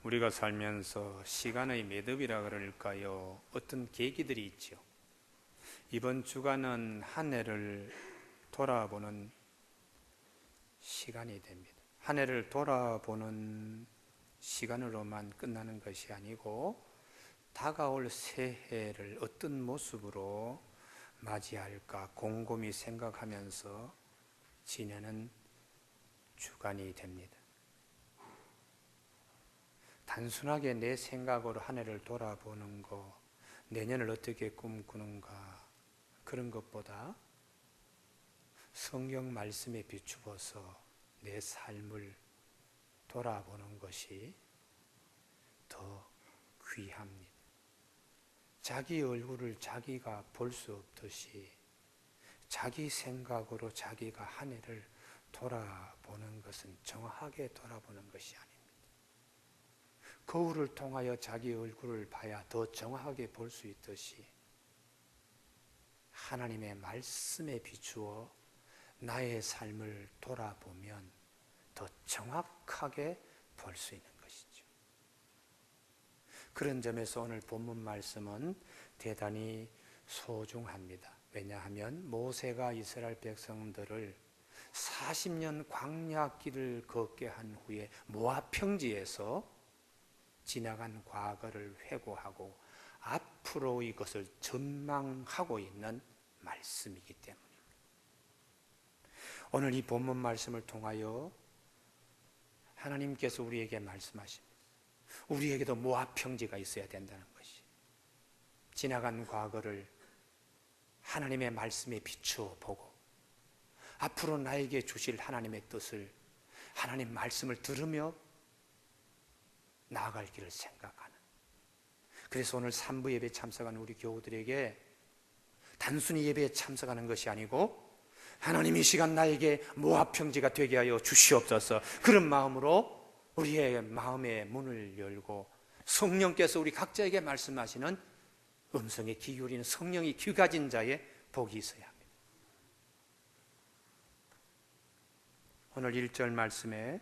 우리가 살면서 시간의 매듭이라 그럴까요? 어떤 계기들이 있죠. 이번 주간은 한 해를 돌아보는 시간이 됩니다. 한 해를 돌아보는 시간으로만 끝나는 것이 아니고 다가올 새해를 어떤 모습으로 맞이할까 곰곰이 생각하면서 지내는 주간이 됩니다. 단순하게 내 생각으로 한 해를 돌아보는 거, 내년을 어떻게 꿈꾸는가 그런 것보다 성경 말씀에 비추어서 내 삶을 돌아보는 것이 더 귀합니다. 자기 얼굴을 자기가 볼 수 없듯이 자기 생각으로 자기가 한 해를 돌아보는 것은 정확하게 돌아보는 것이 아닙니다. 거울을 통하여 자기 얼굴을 봐야 더 정확하게 볼 수 있듯이 하나님의 말씀에 비추어 나의 삶을 돌아보면 더 정확하게 볼 수 있는 것이죠. 그런 점에서 오늘 본문 말씀은 대단히 소중합니다. 왜냐하면 모세가 이스라엘 백성들을 40년 광야길을 걷게 한 후에 모압 평지에서 지나간 과거를 회고하고 앞으로 이것을 전망하고 있는 말씀이기 때문입니다. 오늘 이 본문 말씀을 통하여 하나님께서 우리에게 말씀하십니다. 우리에게도 모압 평지가 있어야 된다는 것이, 지나간 과거를 하나님의 말씀에 비추어 보고 앞으로 나에게 주실 하나님의 뜻을 하나님 말씀을 들으며 나아갈 길을 생각하는. 그래서 오늘 3부 예배에 참석하는 우리 교우들에게 단순히 예배에 참석하는 것이 아니고 하나님 이 시간 나에게 모압 평지가 되게 하여 주시옵소서, 그런 마음으로 우리의 마음의 문을 열고 성령께서 우리 각자에게 말씀하시는 음성에 귀 기울이는 성령이 귀 가진 자의 복이 있어야 합니다. 오늘 1절 말씀에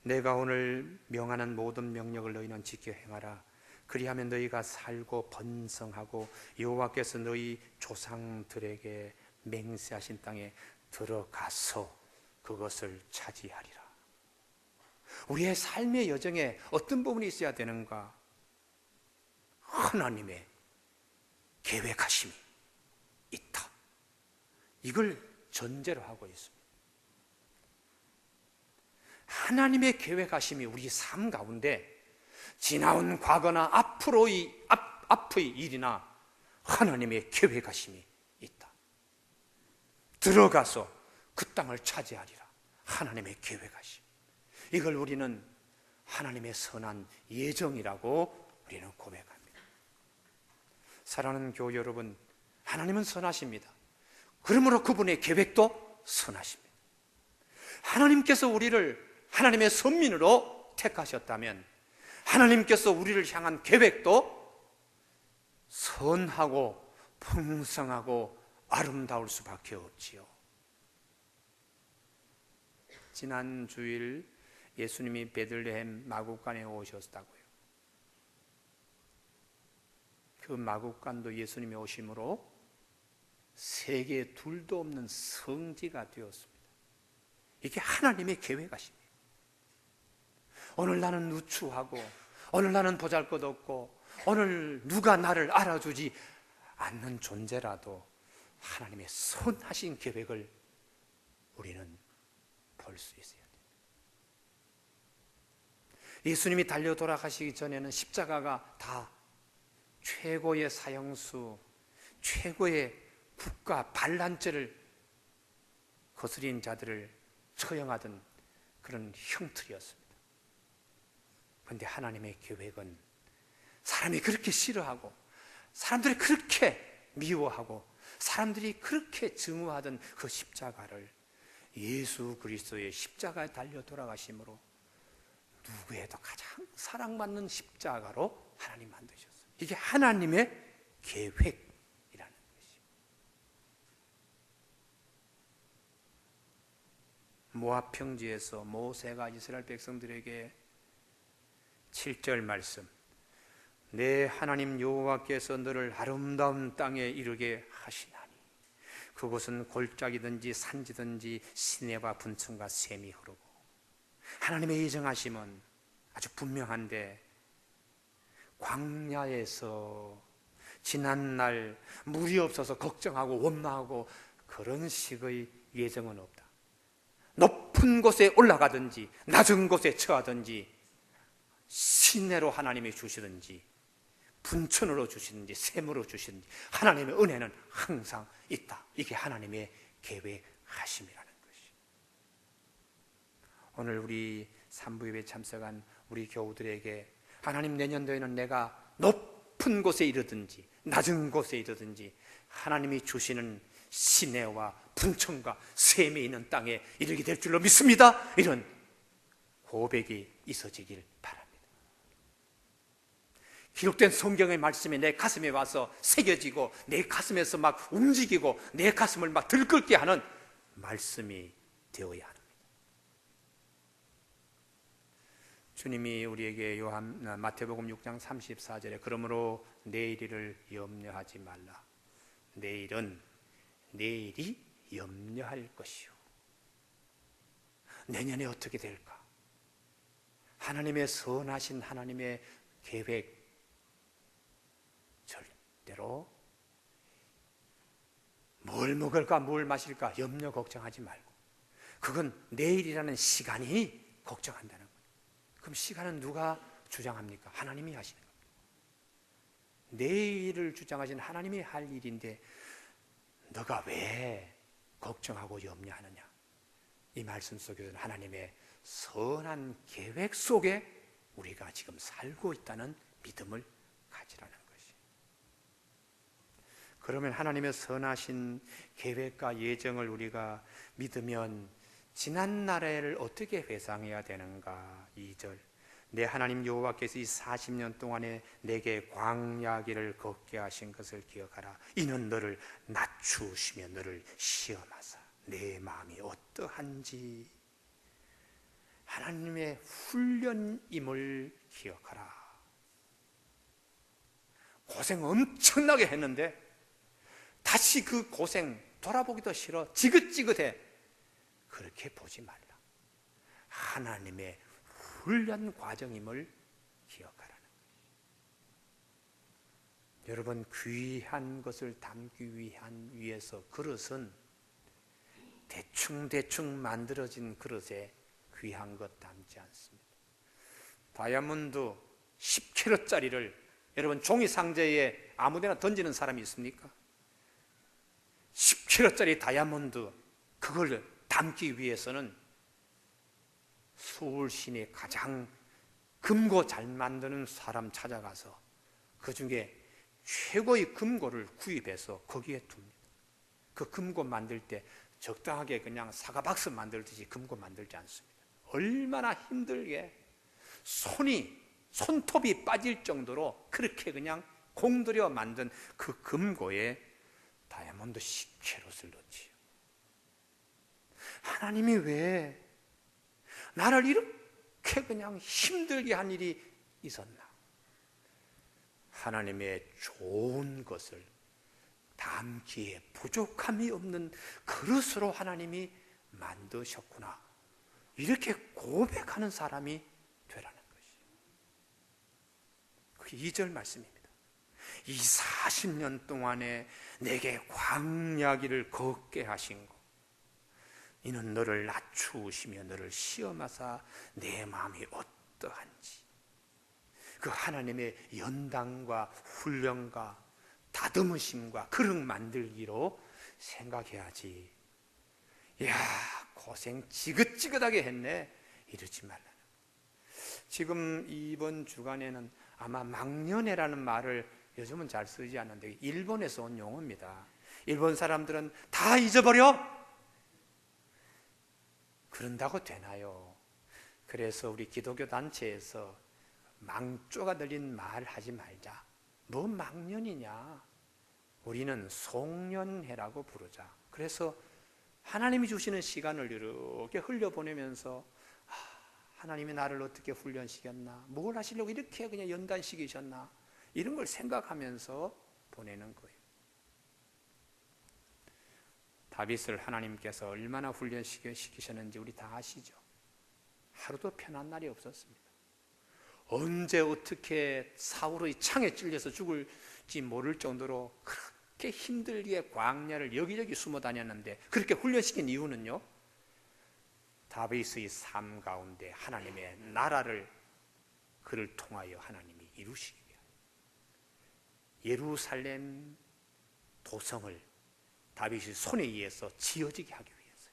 내가 오늘 명하는 모든 명령을 너희는 지켜 행하라. 그리하면 너희가 살고 번성하고 여호와께서 너희 조상들에게 맹세하신 땅에 들어가서 그것을 차지하리라. 우리의 삶의 여정에 어떤 부분이 있어야 되는가? 하나님의 계획하심이 있다. 이걸 전제로 하고 있습니다. 하나님의 계획하심이 우리 삶 가운데 지나온 과거나 앞의 일이나 하나님의 계획하심이 있다. 들어가서 그 땅을 차지하리라. 하나님의 계획하심. 이걸 우리는 하나님의 선한 예정이라고 우리는 고백합니다. 사랑하는 교우 여러분, 하나님은 선하십니다. 그러므로 그분의 계획도 선하십니다. 하나님께서 우리를 하나님의 선민으로 택하셨다면 하나님께서 우리를 향한 계획도 선하고 풍성하고 아름다울 수밖에 없지요. 지난 주일 예수님이 베들레헴 마구간에 오셨다고요. 그 마구간도 예수님이 오심으로 세계에 둘도 없는 성지가 되었습니다. 이게 하나님의 계획하십니다. 오늘 나는 누추하고 오늘 나는 보잘것없고 오늘 누가 나를 알아주지 않는 존재라도 하나님의 선하신 계획을 우리는 볼 수 있어야 돼요. 예수님이 달려 돌아가시기 전에는 십자가가 다 최고의 사형수, 최고의 국가 반란죄를 거스린 자들을 처형하던 그런 형틀이었습니다. 그런데 하나님의 계획은 사람이 그렇게 싫어하고 사람들이 그렇게 미워하고 사람들이 그렇게 증오하던 그 십자가를 예수 그리스도의 십자가에 달려 돌아가심으로 누구에도 가장 사랑받는 십자가로 하나님 만드셨어요. 이게 하나님의 계획이라는 것이죠. 모압 평지에서 모세가 이스라엘 백성들에게 7절 말씀, 내 하나님 여호와께서 너를 아름다운 땅에 이르게 하시나니 그곳은 골짜기든지 산지든지 시내와 분천과 샘이 흐르고. 하나님의 예정하심은 아주 분명한데, 광야에서 지난날 물이 없어서 걱정하고 원망하고 그런 식의 예정은 없다. 높은 곳에 올라가든지 낮은 곳에 처하든지 시내로 하나님이 주시든지 분천으로 주시든지 샘으로 주시든지 하나님의 은혜는 항상 있다. 이게 하나님의 계획하심이라는 것이. 오늘 우리 산부예배에 참석한 우리 교우들에게 하나님, 내년도에는 내가 높은 곳에 이르든지 낮은 곳에 이르든지 하나님이 주시는 시내와 분천과 샘이 있는 땅에 이르게 될 줄로 믿습니다. 이런 고백이 있어지길 바랍니다. 기록된 성경의 말씀이 내 가슴에 와서 새겨지고 내 가슴에서 막 움직이고 내 가슴을 막 들끓게 하는 말씀이 되어야 합니다. 주님이 우리에게 마태복음 6장 34절에 그러므로 내일을 염려하지 말라. 내일은 내일이 염려할 것이요. 내년에 어떻게 될까? 하나님의 선하신 하나님의 계획, 절대로 뭘 먹을까 뭘 마실까 염려 걱정하지 말고, 그건 내일이라는 시간이 걱정한다는 거예요. 그럼 시간은 누가 주장합니까? 하나님이 하시는 겁니다. 내일을 주장하신 하나님이 할 일인데 너가 왜 걱정하고 염려하느냐? 이 말씀 속에서는 하나님의 선한 계획 속에 우리가 지금 살고 있다는 믿음을 가지라는 것이. 그러면 하나님의 선하신 계획과 예정을 우리가 믿으면 지난 날을 어떻게 회상해야 되는가? 2절, 내 하나님 여호와께서 이 40년 동안에 내게 광야길을 걷게 하신 것을 기억하라. 이는 너를 낮추시며 너를 시험하사 내 마음이 어떠한지. 하나님의 훈련임을 기억하라. 고생 엄청나게 했는데 다시 그 고생 돌아보기도 싫어, 지긋지긋해, 그렇게 보지 말라. 하나님의 훈련 과정임을 기억하라는 거예요. 여러분, 귀한 것을 담기 위해서 그릇은 대충 만들어진 그릇에 귀한 것 담지 않습니다. 다이아몬드 10kg짜리를 여러분 종이 상자에 아무데나 던지는 사람이 있습니까? 10kg짜리 다이아몬드, 그걸 담기 위해서는 서울 시내 가장 금고 잘 만드는 사람 찾아가서 그 중에 최고의 금고를 구입해서 거기에 둡니다. 그 금고 만들 때 적당하게 그냥 사과박스 만들듯이 금고 만들지 않습니다. 얼마나 힘들게 손톱이 빠질 정도로 그렇게 그냥 공들여 만든 그 금고에 다이아몬드 10kg을 넣지요. 하나님이 왜 나를 이렇게 그냥 힘들게 한 일이 있었나? 하나님의 좋은 것을 담기에 부족함이 없는 그릇으로 하나님이 만드셨구나, 이렇게 고백하는 사람이 되라는 것이에요. 그게 2절 말씀입니다. 이 40년 동안에 내게 광야길을 걷게 하신 것, 이는 너를 낮추시며 너를 시험하사 내 마음이 어떠한지. 그 하나님의 연단과 훈련과 다듬으심과 그릇 만들기로 생각해야지, 야 고생 지긋지긋하게 했네, 이러지 말라는. 지금 이번 주간에는 아마 망년회라는 말을 요즘은 잘 쓰지 않는데 일본에서 온 용어입니다. 일본 사람들은 다 잊어버려? 그런다고 되나요? 그래서 우리 기독교 단체에서 망조가 들린 말 하지 말자. 뭐 망년이냐? 우리는 송년회라고 부르자. 그래서 하나님이 주시는 시간을 이렇게 흘려보내면서 하나님이 나를 어떻게 훈련시켰나? 뭘 하시려고 이렇게 그냥 연단시키셨나? 이런 걸 생각하면서 보내는 거예요. 다윗을 하나님께서 얼마나 훈련시키셨는지 우리 다 아시죠? 하루도 편한 날이 없었습니다. 언제 어떻게 사울의 창에 찔려서 죽을지 모를 정도로 그렇게 힘들게 광야를 여기저기 숨어 다녔는데, 그렇게 훈련시킨 이유는요, 다윗의 삶 가운데 하나님의 나라를 그를 통하여 하나님이 이루시기 위하여 예루살렘 도성을 다윗의 손에 의해서 지어지게 하기 위해서,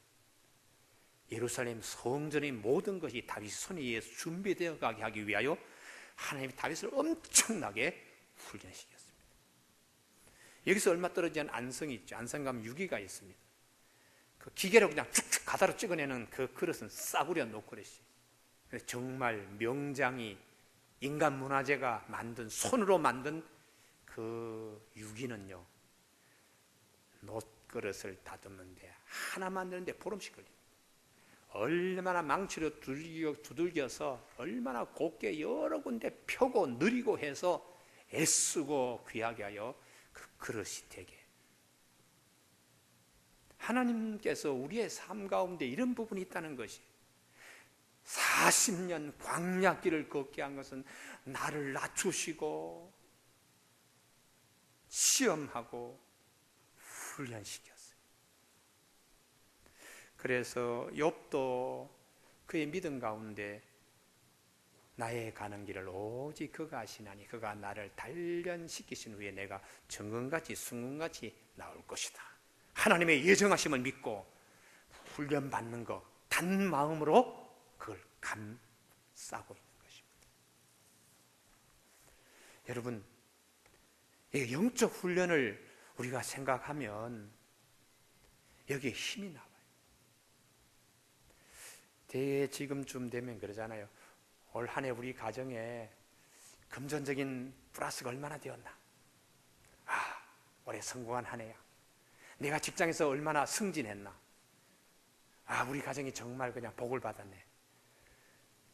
예루살렘 성전의 모든 것이 다윗의 손에 의해서 준비되어 가게 하기 위하여 하나님이 다윗을 엄청나게 훈련시켰습니다. 여기서 얼마 떨어진 안성이 있죠. 안성 가면 유기가 있습니다. 그 기계로 그냥 쭉쭉 가다로 찍어내는 그 그릇은 싸구려 노그릇이, 정말 명장이 인간 문화재가 만든, 손으로 만든 그 유기는요, 놋그릇을 다듬는데 하나 만드는데 보름씩 걸립니다. 얼마나 망치로 두들겨서 얼마나 곱게 여러 군데 펴고 느리고 해서 애쓰고 귀하게 하여 그 그릇이 되게. 하나님께서 우리의 삶 가운데 이런 부분이 있다는 것이, 40년 광야길을 걷게 한 것은 나를 낮추시고 시험하고 훈련시켰어요. 그래서 욥도 그의 믿음 가운데 나의 가는 길을 오직 그가 아시나니 그가 나를 단련시키신 후에 내가 정금같이 순금같이 나올 것이다. 하나님의 예정하심을 믿고 훈련받는 것, 단 마음으로 그걸 감싸고 있는 것입니다. 여러분, 이 영적 훈련을 우리가 생각하면 여기에 힘이 나와요. 대개 지금쯤 되면 그러잖아요. 올 한 해 우리 가정에 금전적인 플러스가 얼마나 되었나? 아, 올해 성공한 한 해야. 내가 직장에서 얼마나 승진했나? 아, 우리 가정이 정말 그냥 복을 받았네.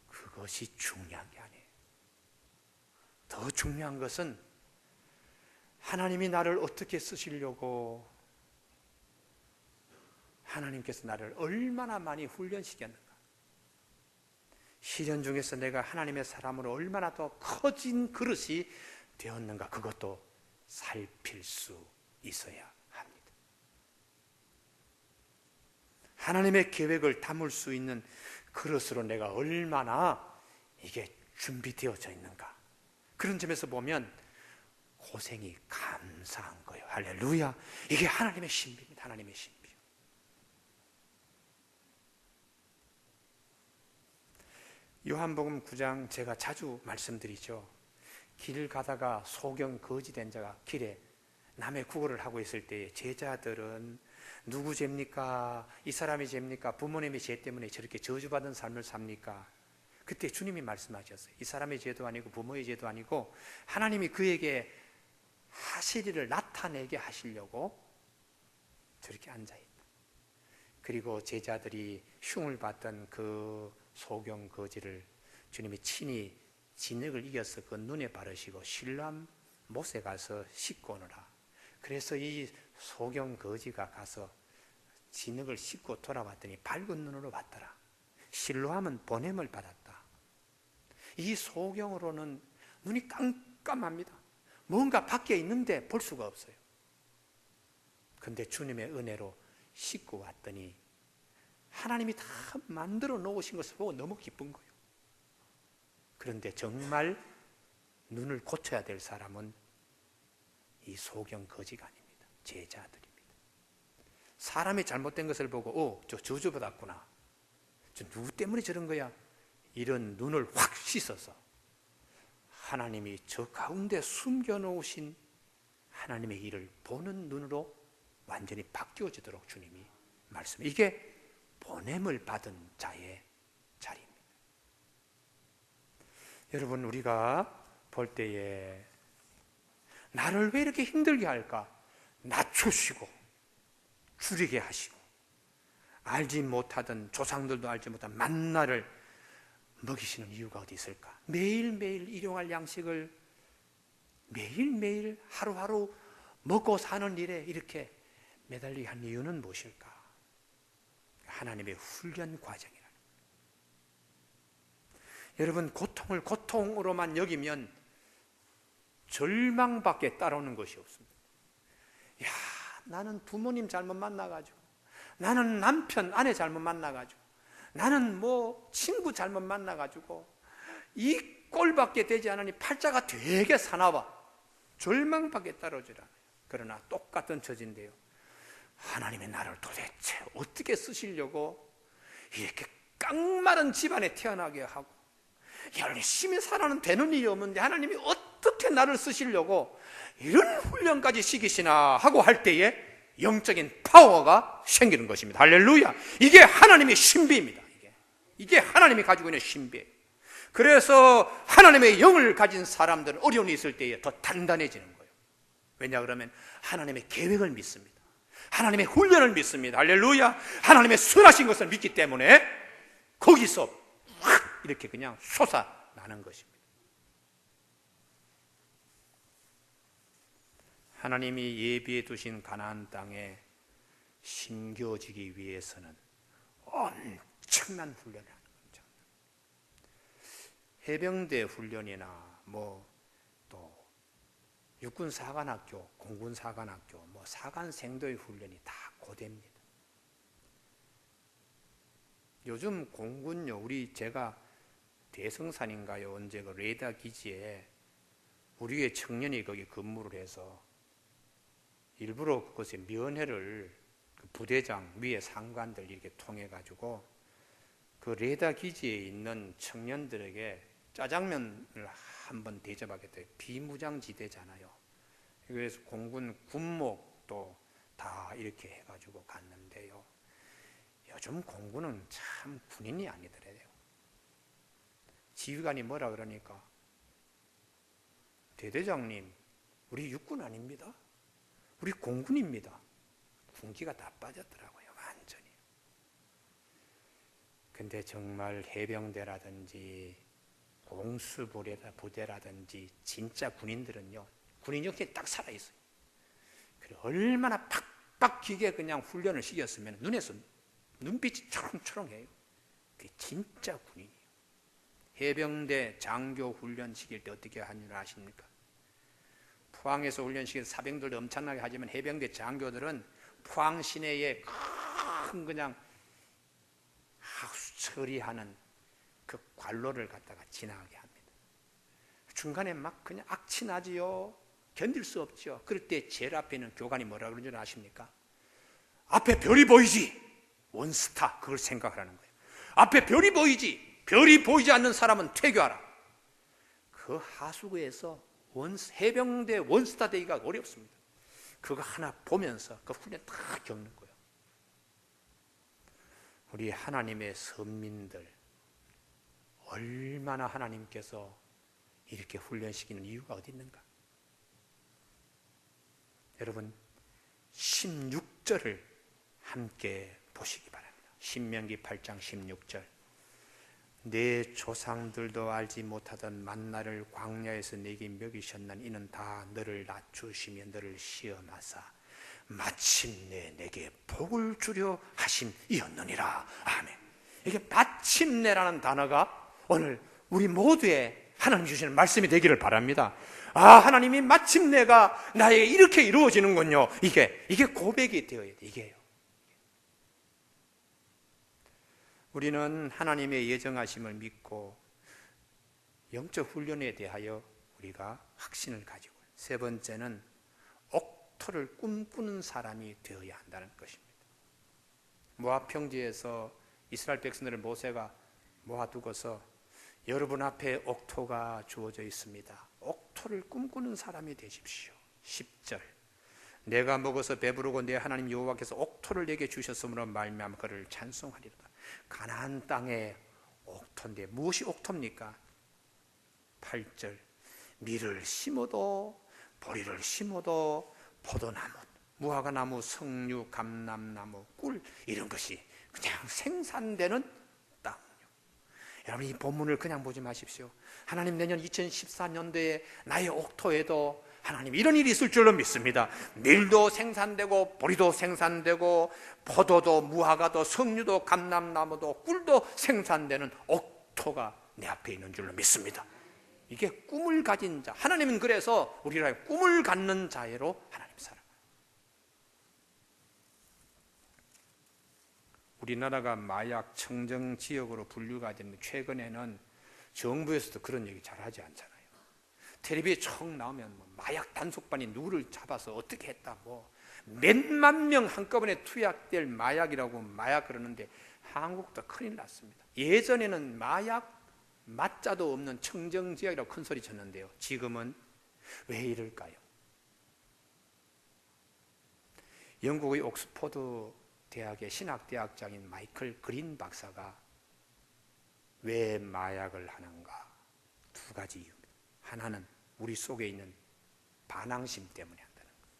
그것이 중요한 게 아니에요. 더 중요한 것은 하나님이 나를 어떻게 쓰시려고, 하나님께서 나를 얼마나 많이 훈련시켰는가, 시련 중에서 내가 하나님의 사람으로 얼마나 더 커진 그릇이 되었는가, 그것도 살필 수 있어야 합니다. 하나님의 계획을 담을 수 있는 그릇으로 내가 얼마나 이게 준비되어져 있는가, 그런 점에서 보면 고생이 감사한 거예요. 할렐루야. 이게 하나님의 신비입니다. 하나님의 신비. 요한복음 9장 제가 자주 말씀드리죠. 길 가다가 소경 거지된 자가 길에 남의 구걸을 하고 있을 때 제자들은 누구 죄입니까? 이 사람이 죄입니까? 부모님의 죄 때문에 저렇게 저주받은 삶을 삽니까? 그때 주님이 말씀하셨어요. 이 사람의 죄도 아니고 부모의 죄도 아니고 하나님이 그에게 하실 일을 나타내게 하시려고 저렇게 앉아있다. 그리고 제자들이 흉을 받던 그 소경 거지를 주님이 친히 진흙을 이겨서 그 눈에 바르시고 실로암 못에 가서 씻고 오너라. 그래서 이 소경 거지가 가서 진흙을 씻고 돌아왔더니 밝은 눈으로 봤더라. 실로암은 보냄을 받았다. 이 소경으로는 눈이 깜깜합니다. 뭔가 밖에 있는데 볼 수가 없어요. 그런데 주님의 은혜로 씻고 왔더니 하나님이 다 만들어 놓으신 것을 보고 너무 기쁜 거예요. 그런데 정말 눈을 고쳐야 될 사람은 이 소경 거지가 아닙니다. 제자들입니다. 사람이 잘못된 것을 보고 저 저주받았구나, 저 누구 때문에 저런 거야, 이런 눈을 확 씻어서 하나님이 저 가운데 숨겨놓으신 하나님의 일을 보는 눈으로 완전히 바뀌어지도록 주님이 말씀해요. 이게 보냄을 받은 자의 자리입니다. 여러분, 우리가 볼 때에 나를 왜 이렇게 힘들게 할까? 낮추시고 줄이게 하시고 알지 못하던, 조상들도 알지 못한 만나를 먹이시는 이유가 어디 있을까? 매일매일 일용할 양식을 매일매일 하루하루 먹고 사는 일에 이렇게 매달리게 한 이유는 무엇일까? 하나님의 훈련 과정이라는 거예요. 여러분, 고통을 고통으로만 여기면 절망밖에 따라오는 것이 없습니다. 야, 나는 부모님 잘못 만나가지고, 나는 남편, 아내 잘못 만나가지고, 나는 친구 잘못 만나가지고 이 꼴밖에 되지 않으니 팔자가 되게 사나워. 절망밖에 따라오질 않아요. 그러나 똑같은 처지인데요, 하나님의 나를 도대체 어떻게 쓰시려고 이렇게 깡마른 집안에 태어나게 하고 열심히 살아는 되는 일이 없는데 하나님이 어떻게 나를 쓰시려고 이런 훈련까지 시키시나 하고 할 때에 영적인 파워가 생기는 것입니다. 할렐루야. 이게 하나님의 신비입니다. 이게 하나님이 가지고 있는 신비예요. 그래서 하나님의 영을 가진 사람들은 어려움이 있을 때에 더 단단해지는 거예요. 왜냐 그러면 하나님의 계획을 믿습니다. 하나님의 훈련을 믿습니다. 할렐루야. 하나님의 선하신 것을 믿기 때문에 거기서 확 이렇게 그냥 솟아나는 것입니다. 하나님이 예비해 두신 가나안 땅에 심겨지기 위해서는 엄청난 훈련을 하는 거죠. 해병대 훈련이나 또 육군사관학교, 공군사관학교, 사관생도의 훈련이 다 고됩니다. 요즘 공군요, 제가 대성산인가요? 언제 그 레이더 기지에 우리의 청년이 거기 근무를 해서 일부러 그것에 면회를 부대장 위에 상관들 이렇게 통해 가지고 그 레이더 기지에 있는 청년들에게 짜장면을 한번 대접하겠다. 비무장지대잖아요. 그래서 공군 군목도 다 이렇게 해가지고 갔는데요. 요즘 공군은 참 군인이 아니더래요. 지휘관이 뭐라 그러니까, 대대장님, 우리 육군 아닙니다. 우리 공군입니다. 군기가 다 빠졌더라고요, 완전히. 근데 정말 해병대라든지 공수부대라든지 진짜 군인들은요, 군인 정신이 딱 살아있어요. 그래, 얼마나 팍팍 기게 그냥 훈련을 시켰으면 눈에서 눈빛이 초롱초롱해요. 그게 진짜 군인이에요. 해병대 장교 훈련 시킬 때 어떻게 하는 줄 아십니까? 포항에서 훈련 시킬 때 사병들도 엄청나게 하지만 해병대 장교들은 포항 시내에 큰 그냥 하수 처리하는 그 관로를 갖다가 지나가게 합니다. 중간에 막 그냥 악취나지요. 견딜 수 없죠. 그럴 때 제일 앞에 있는 교관이 뭐라 그러는 줄 아십니까? 앞에 별이 보이지? 원스타. 그걸 생각하라는 거예요. 앞에 별이 보이지? 별이 보이지 않는 사람은 퇴교하라. 그 하수구에서 해병대 원스타 되기가 어렵습니다. 그거 하나 보면서 그 훈련 다 겪는 거예요. 우리 하나님의 선민들, 얼마나 하나님께서 이렇게 훈련시키는 이유가 어디 있는가? 여러분, 16절을 함께 보시기 바랍니다. 신명기 8장 16절. 내 조상들도 알지 못하던 만나를 광야에서 내게 먹이셨나니 이는 다 너를 낮추시며 너를 시험하사 마침내 내게 복을 주려 하심이었느니라. 아멘. 이게 마침내라는 단어가 오늘 우리 모두의 하나님 주시는 말씀이 되기를 바랍니다. 하나님이 마침내가 나에게 이렇게 이루어지는군요. 이게 고백이 되어야 돼. 이게요. 우리는 하나님의 예정하심을 믿고 영적 훈련에 대하여 우리가 확신을 가지고, 세 번째는 옥토를 꿈꾸는 사람이 되어야 한다는 것입니다. 모압 평지에서 이스라엘 백성들을 모세가 모아두고서 여러분 앞에 옥토가 주어져 있습니다. 옥토를 꿈꾸는 사람이 되십시오. 10절. 내가 먹어서 배부르고 내 하나님 여호와께서 옥토를 내게 주셨으므로 말미암아 그를 찬송하리로다. 가나안 땅의 옥토인데 무엇이 옥토입니까? 8절. 밀을 심어도 보리를 심어도 포도나무, 무화과나무, 석류, 감람나무, 꿀 이런 것이 그냥 생산되는 땅이요. 여러분, 이 본문을 그냥 보지 마십시오. 하나님 내년 2014년도에 나의 옥토에도 하나님 이런 일이 있을 줄로 믿습니다. 밀도 생산되고 보리도 생산되고 포도도 무화과도 석류도 감람나무도 꿀도 생산되는 옥토가 내 앞에 있는 줄로 믿습니다. 이게 꿈을 가진 자, 하나님은 그래서 우리를 꿈을 갖는 자애로 하나님 살아가요. 우리나라가 마약 청정 지역으로 분류가 되면 최근에는 정부에서도 그런 얘기 잘 하지 않잖아요. 텔레비에 총 나오면 뭐 마약 단속반이 누구를 잡아서 어떻게 했다, 뭐 몇만 명 한꺼번에 투약될 마약이라고 마약 그러는데 한국도 큰일 났습니다. 예전에는 마약 맞자도 없는 청정지역이라고 큰 소리 쳤는데요, 지금은 왜 이럴까요? 영국의 옥스퍼드 대학의 신학대학장인 마이클 그린 박사가 왜 마약을 하는가? 두 가지 이유입니다. 하나는 우리 속에 있는 반항심 때문에 한다는 거예요.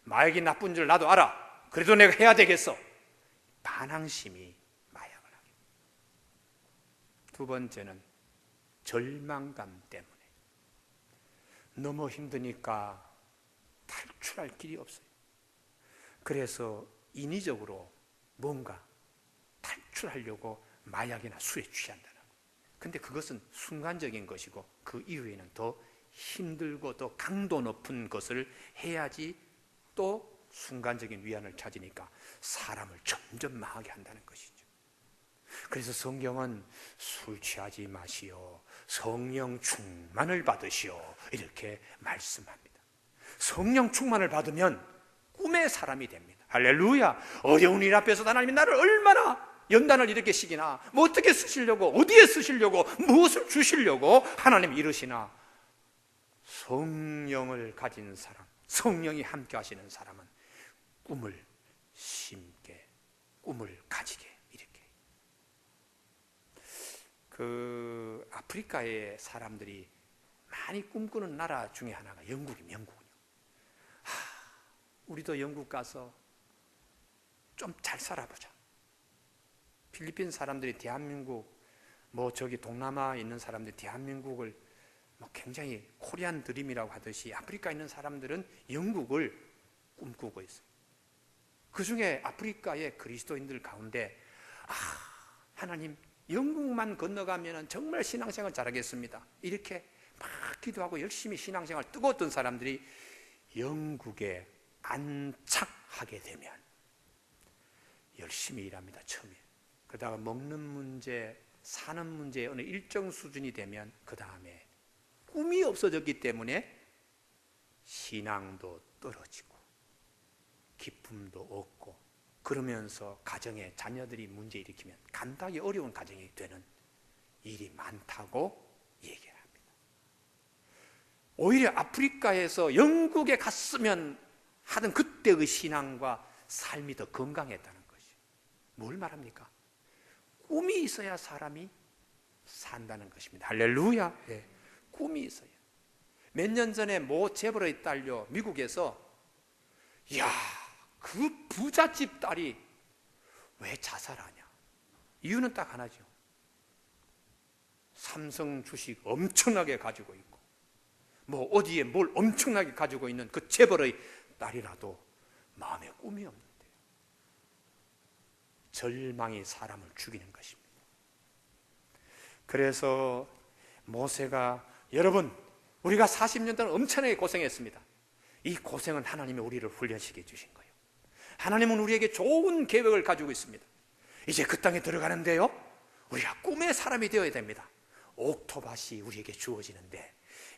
마약이 나쁜 줄 나도 알아. 그래도 내가 해야 되겠어. 반항심이 마약을 하게. 두 번째는 절망감 때문에. 너무 힘드니까 탈출할 길이 없어요. 그래서 인위적으로 뭔가 탈출하려고 마약이나 술에 취한다는 거예요. 근데 그것은 순간적인 것이고 그 이후에는 더 힘들고 더 강도 높은 것을 해야지 또 순간적인 위안을 찾으니까 사람을 점점 망하게 한다는 것이죠. 그래서 성경은 술 취하지 마시오, 성령 충만을 받으시오, 이렇게 말씀합니다. 성령 충만을 받으면 꿈의 사람이 됩니다. 할렐루야. 어려운 일 앞에서 하나님이 나를 얼마나 연단을 이렇게 시키나, 뭐 어떻게 쓰시려고, 어디에 쓰시려고, 무엇을 주시려고 하나님 이러시나, 성령을 가진 사람, 성령이 함께 하시는 사람은 꿈을 심게, 꿈을 가지게, 이렇게. 그 아프리카의 사람들이 많이 꿈꾸는 나라 중에 하나가 영국이에요. 영국은요. 우리도 영국 가서 좀 잘 살아보자. 필리핀 사람들이 대한민국, 뭐 저기 동남아에 있는 사람들이 대한민국을 뭐 굉장히 코리안 드림이라고 하듯이 아프리카에 있는 사람들은 영국을 꿈꾸고 있어요. 그 중에 아프리카의 그리스도인들 가운데 하나님 영국만 건너가면 정말 신앙생활 잘하겠습니다, 이렇게 막 기도하고 열심히 신앙생활 뜨거웠던 사람들이 영국에 안착하게 되면 열심히 일합니다. 처음에. 그러다가 먹는 문제, 사는 문제에 어느 일정 수준이 되면 그 다음에 꿈이 없어졌기 때문에 신앙도 떨어지고 기쁨도 없고, 그러면서 가정에 자녀들이 문제 일으키면 감당이 어려운 가정이 되는 일이 많다고 얘기를 합니다. 오히려 아프리카에서 영국에 갔으면 하던 그때의 신앙과 삶이 더 건강했다는 것이. 뭘 말합니까? 꿈이 있어야 사람이 산다는 것입니다. 할렐루야. 네. 꿈이 있어야. 몇 년 전에 모 재벌의 딸요, 미국에서, 이야, 그 부잣집 딸이 왜 자살하냐? 이유는 딱 하나죠. 삼성 주식 엄청나게 가지고 있고, 뭐 어디에 뭘 엄청나게 가지고 있는 그 재벌의 딸이라도 마음에 꿈이 없는데요. 절망이 사람을 죽이는 것입니다. 그래서 모세가, 여러분, 우리가 40년 동안 엄청나게 고생했습니다. 이 고생은 하나님이 우리를 훈련시켜 주신 거예요. 하나님은 우리에게 좋은 계획을 가지고 있습니다. 이제 그 땅에 들어가는데요, 우리가 꿈의 사람이 되어야 됩니다. 옥토밭이 우리에게 주어지는데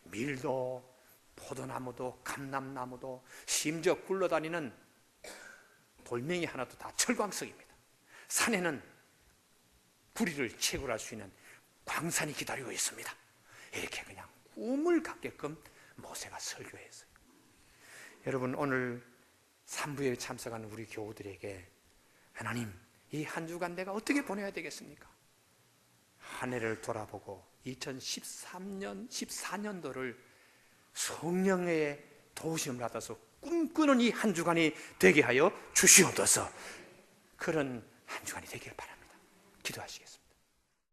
밀도, 포도나무도, 감람나무도, 심지어 굴러다니는 돌멩이 하나도 다 철광석입니다. 산에는 구리를 채굴할 수 있는 광산이 기다리고 있습니다. 이렇게 그냥 꿈을 갖게끔 모세가 설교했어요. 여러분, 오늘 3부에 참석한 우리 교우들에게 하나님, 이 한 주간 내가 어떻게 보내야 되겠습니까? 한 해를 돌아보고 2013년, 14년도를 성령의 도우심을 받아서 꿈꾸는 이 한 주간이 되게 하여 주시옵소서. 그런 한 주간이 되길 바랍니다. 기도하시겠습니다.